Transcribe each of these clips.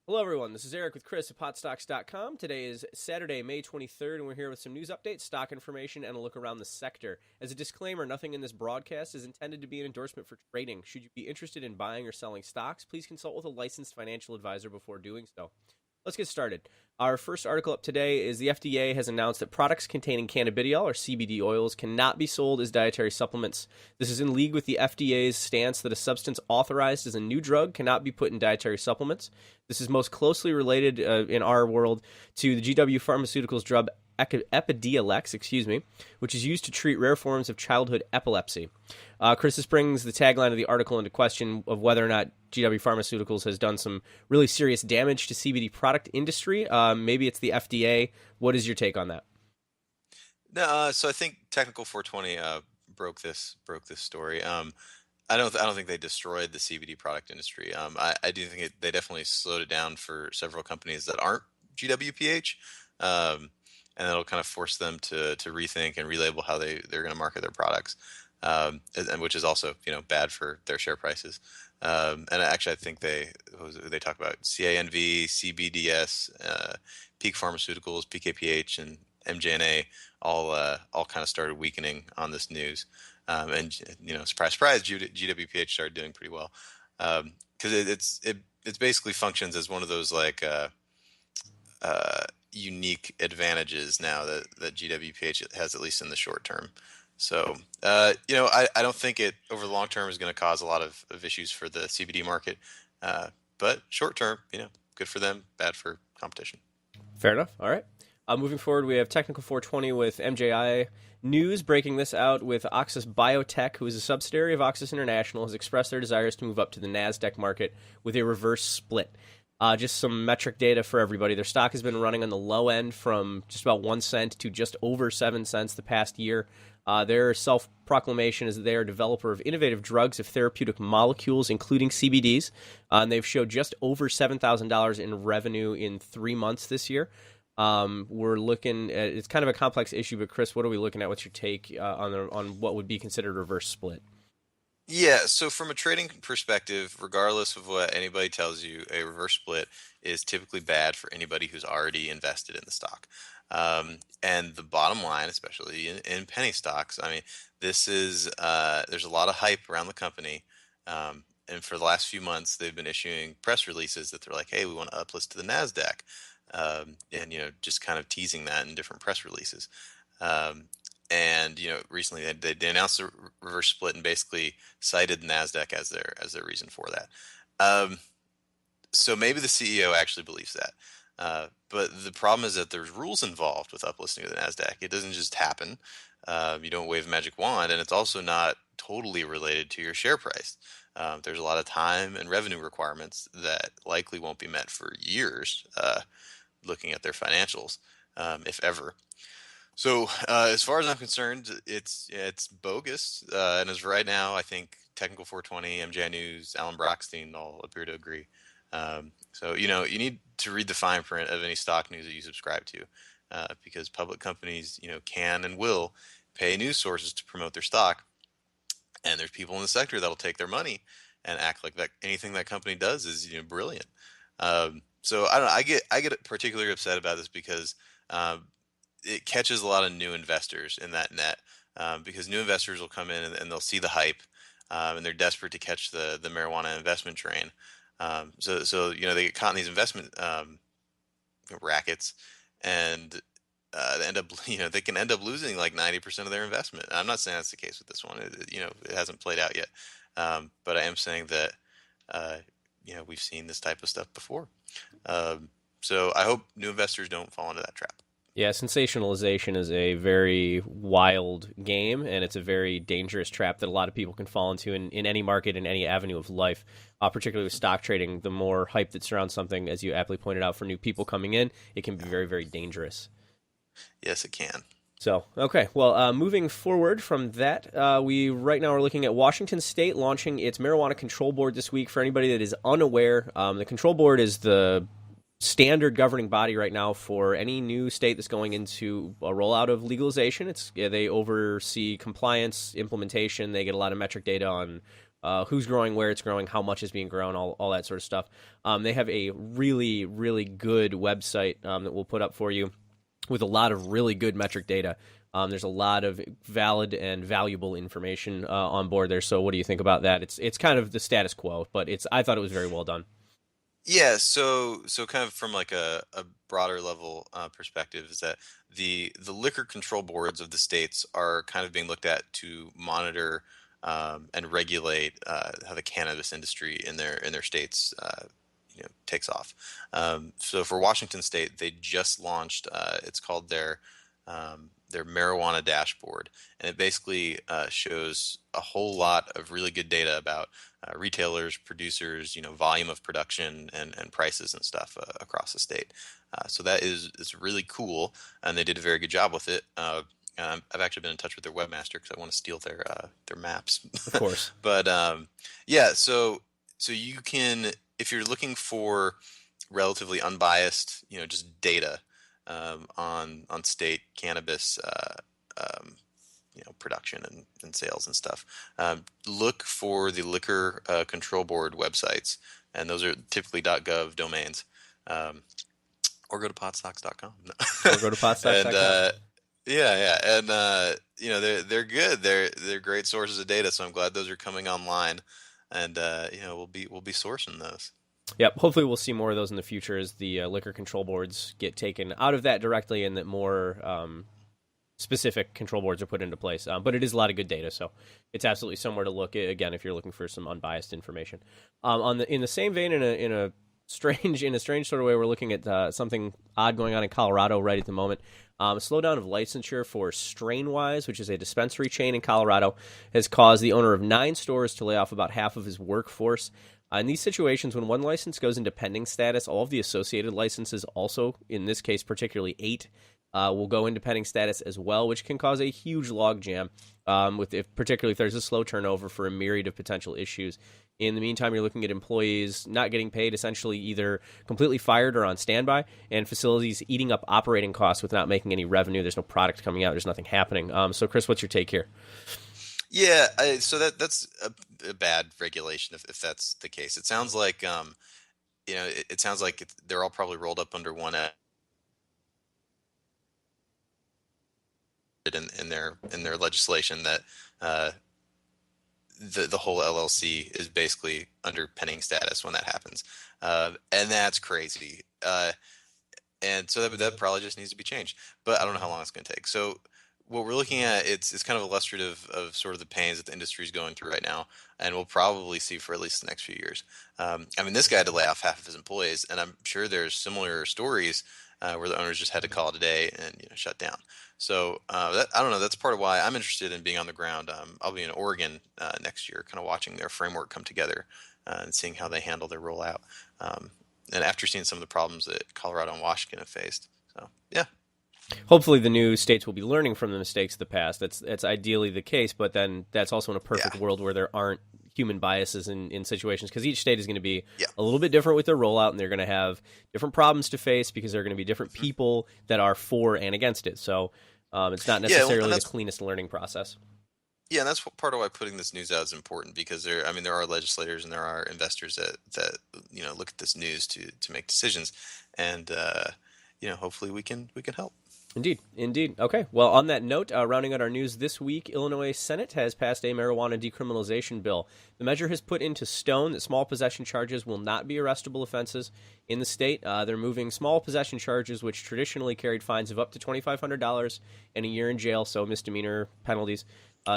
Hello, everyone. This is Eric with Chris at potstocks.com. Today is Saturday, May 23rd, and we're here with some news updates, stock information, and a look around the sector. As a disclaimer, nothing in this broadcast is intended to be an endorsement for trading. Should you be interested in buying or selling stocks, please consult with a licensed financial advisor before doing so. Let's get started. Our first article up today is the FDA has announced that products containing cannabidiol or CBD oils cannot be sold as dietary supplements. This is in league with the FDA's stance that a substance authorized as a new drug cannot be put in dietary supplements. This is most closely related in our world to the GW Pharmaceuticals drug Epidiolex, which is used to treat rare forms of childhood epilepsy. Chris, this brings the tagline of the article into question of whether or not GW Pharmaceuticals has done some really serious damage to CBD product industry. Maybe it's the FDA. What is your take on that? No, so I think Technical 420 broke this story. I don't think they destroyed the CBD product industry. I do think they definitely slowed it down for several companies that aren't GWPH, and that'll kind of force them to rethink and relabel how they're going to market their products, and which is also bad for their share prices. And actually, I think they talk about CANV, CBDS, Peak Pharmaceuticals, PKPH, and MJNA all kind of started weakening on this news. And surprise, GWPH started doing pretty well because it's basically functions as one of those like unique advantages now that GWPH has, at least in the short term. So I don't think it over the long term is going to cause a lot of issues for the CBD market, but short term, good for them, bad for competition. Fair enough. All right. Moving forward, we have Technical 420 with MJI News breaking this out with OXIS Biotech, who is a subsidiary of OXIS International, has expressed their desires to move up to the NASDAQ market with a reverse split. Just some metric data for everybody. Their stock has been running on the low end from just about 1 cent to just over 7 cents the past year. Their self-proclamation is that they are a developer of innovative drugs of therapeutic molecules, including CBDs. And they've showed just over $7,000 in revenue in 3 months this year. We're looking at, it's kind of a complex issue, but Chris, what are we looking at? What's your take on what would be considered a reverse split? Yeah, so from a trading perspective, regardless of what anybody tells you, a reverse split is typically bad for anybody who's already invested in the stock. And the bottom line, especially in penny stocks, I mean, this is there's a lot of hype around the company. And for the last few months, they've been issuing press releases that they're like, hey, we want to uplist to the NASDAQ. And just kind of teasing that in different press releases. And recently they announced a reverse split and basically cited NASDAQ as their reason for that. So maybe the CEO actually believes that. But the problem is that there's rules involved with uplisting to the NASDAQ. It doesn't just happen. You don't wave a magic wand, and it's also not totally related to your share price. There's a lot of time and revenue requirements that likely won't be met for years, looking at their financials, if ever. So as far as I'm concerned, it's bogus. And as of right now, I think Technical 420, MJ News, Alan Brockstein all appear to agree. So you need to read the fine print of any stock news that you subscribe to, because public companies can and will pay news sources to promote their stock, and there's people in the sector that'll take their money and act like that anything that company does is brilliant. So I don't know. I get particularly upset about this because it catches a lot of new investors in that net, because new investors will come in and they'll see the hype, and they're desperate to catch the marijuana investment train. So they get caught in these investment rackets, and they can end up losing like 90% of their investment. I'm not saying that's the case with this one. It hasn't played out yet, but I am saying that we've seen this type of stuff before. So I hope new investors don't fall into that trap. Yeah, sensationalization is a very wild game, and it's a very dangerous trap that a lot of people can fall into in any market, in any avenue of life, particularly with stock trading. The more hype that surrounds something, as you aptly pointed out, for new people coming in, it can be very, very dangerous. Yes, it can. So, okay, well, moving forward from that, we right now are looking at Washington State launching its Marijuana Control Board this week. For anybody that is unaware, the Control Board is the standard governing body right now for any new state that's going into a rollout of legalization. They oversee compliance, implementation. They get a lot of metric data on who's growing, where it's growing, how much is being grown, all that sort of stuff. They have a really, really good website that we'll put up for you with a lot of really good metric data. There's a lot of valid and valuable information on board there. So what do you think about that? It's kind of the status quo, but I thought it was very well done. Yeah, so kind of from like a broader level perspective is that the liquor control boards of the states are kind of being looked at to monitor and regulate how the cannabis industry in their states takes off. So for Washington State, they just launched it's called their marijuana dashboard, and it basically shows a whole lot of really good data about retailers, producers, volume of production and prices and stuff across the state. So that is really cool, and they did a very good job with it. I've actually been in touch with their webmaster because I want to steal their maps. Of course. But yeah, so you can, if you're looking for relatively unbiased, just data on state cannabis, production and sales and stuff. Look for the Liquor Control Board websites, and those are typically .gov domains, or go to potstocks.com. Or go to And potstocks.com. yeah, and they're good. They're great sources of data, so I'm glad those are coming online, and we'll be sourcing those. Yep. Hopefully, we'll see more of those in the future as the liquor control boards get taken out of that directly, and that more specific control boards are put into place. But it is a lot of good data, so it's absolutely somewhere to look again if you're looking for some unbiased information. In the same vein, in a strange sort of way, we're looking at something odd going on in Colorado right at the moment. A slowdown of licensure for Strainwise, which is a dispensary chain in Colorado, has caused the owner of 9 stores to lay off about half of his workforce. In these situations, when one license goes into pending status, all of the associated licenses also, in this case particularly 8, will go into pending status as well, which can cause a huge logjam, particularly if there's a slow turnover for a myriad of potential issues. In the meantime, you're looking at employees not getting paid, essentially either completely fired or on standby, and facilities eating up operating costs without making any revenue. There's no product coming out. There's nothing happening. So, Chris, what's your take here? Yeah, so that's a bad regulation if that's the case. It sounds like it sounds like they're all probably rolled up under one in their legislation that uh, the whole LLC is basically under pending status when that happens, and that's crazy. And so that probably just needs to be changed. But I don't know how long it's going to take. So what we're looking at, it's kind of illustrative of sort of the pains that the industry is going through right now, and we'll probably see for at least the next few years. I mean, this guy had to lay off half of his employees, and I'm sure there's similar stories where the owners just had to call it a day and shut down. So I don't know. That's part of why I'm interested in being on the ground. I'll be in Oregon next year, kind of watching their framework come together and seeing how they handle their rollout. And after seeing some of the problems that Colorado and Washington have faced. So yeah. Hopefully, the new states will be learning from the mistakes of the past. That's ideally the case, but then that's also in a perfect Yeah. world where there aren't human biases in situations, because each state is going to be Yeah. a little bit different with their rollout, and they're going to have different problems to face because there are going to be different Mhm. people that are for and against it. So it's not Yeah, well, necessarily and the that's cleanest learning process. yeah, and that's part of why putting this news out is important because I mean, there are legislators and there are investors that look at this news to make decisions, and hopefully we can help. Indeed, indeed. Okay, well, on that note, rounding out our news this week, Illinois Senate has passed a marijuana decriminalization bill. The measure has put into stone that small possession charges will not be arrestable offenses in the state. They're moving small possession charges, which traditionally carried fines of up to $2,500 and a year in jail, so misdemeanor penalties,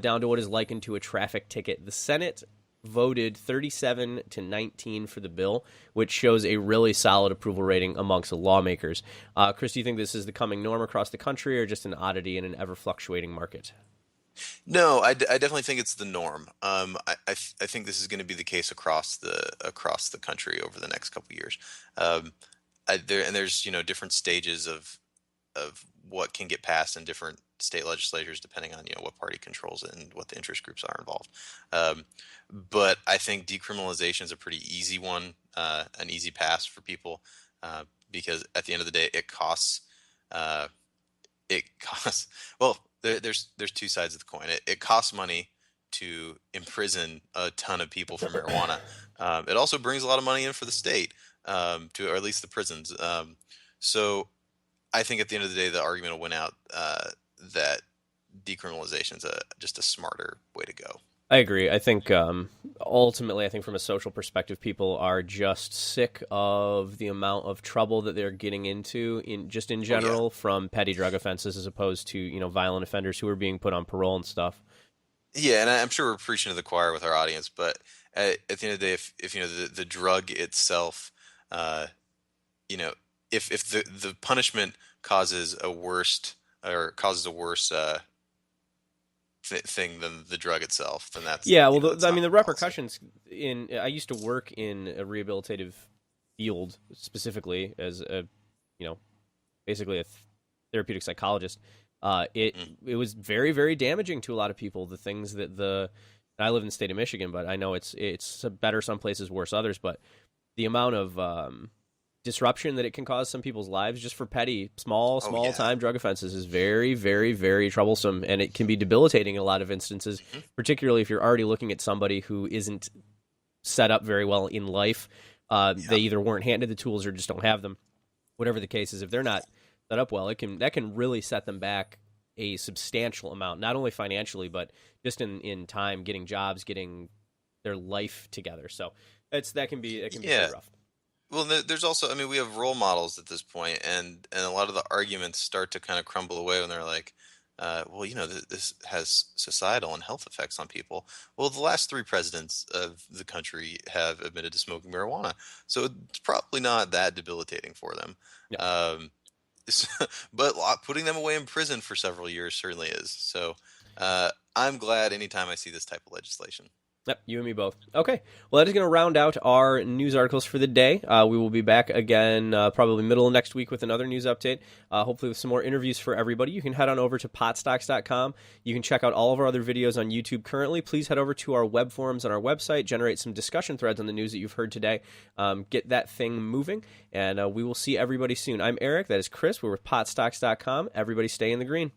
down to what is likened to a traffic ticket. The Senate voted 37 to 19 for the bill, which shows a really solid approval rating amongst the lawmakers. Chris, do you think this is the coming norm across the country or just an oddity in an ever fluctuating market? No, I definitely think it's the norm. I think this is going to be the case across the country over the next couple of years. Um, there's different stages of what can get passed in different state legislatures depending on what party controls it and what the interest groups are involved. Um, but I think decriminalization is a pretty easy one, an easy pass for people because at the end of the day, it costs. Uh, it costs. Well, there's two sides of the coin. It costs money to imprison a ton of people for marijuana. It also brings a lot of money in for the state, or at least the prisons. So I think at the end of the day, the argument will win out that decriminalization is just a smarter way to go. I agree. I think ultimately, I think from a social perspective, people are just sick of the amount of trouble that they're getting into in general from petty drug offenses, as opposed to violent offenders who are being put on parole and stuff. Yeah, and I'm sure we're preaching to the choir with our audience, but at the end of the day, if the drug itself, if the punishment causes a worse thing than the drug itself, then that's the repercussions. I used to work in a rehabilitative field specifically as basically a therapeutic psychologist. It was very, very damaging to a lot of people. The things that I live in the state of Michigan, but I know it's better some places, worse others. But the amount of disruption that it can cause some people's lives just for petty, small time drug offenses is very, very, very troublesome, and it can be debilitating in a lot of instances, particularly if you're already looking at somebody who isn't set up very well in life. They either weren't handed the tools or just don't have them. Whatever the case is, if they're not set up well, that can really set them back a substantial amount, not only financially, but just in time, getting jobs, getting their life together. So that can be pretty rough. Well, there's also, we have role models at this point, and a lot of the arguments start to kind of crumble away when they're like, this has societal and health effects on people. Well, the last 3 presidents of the country have admitted to smoking marijuana, so it's probably not that debilitating for them. Yeah. But putting them away in prison for several years certainly is. So I'm glad anytime I see this type of legislation. Yep, you and me both. Okay, well, that is going to round out our news articles for the day. We will be back again probably middle of next week with another news update, hopefully with some more interviews for everybody. You can head on over to potstocks.com. You can check out all of our other videos on YouTube currently. Please head over to our web forums on our website, generate some discussion threads on the news that you've heard today. Get that thing moving, and we will see everybody soon. I'm Eric. That is Chris. We're with potstocks.com. Everybody stay in the green.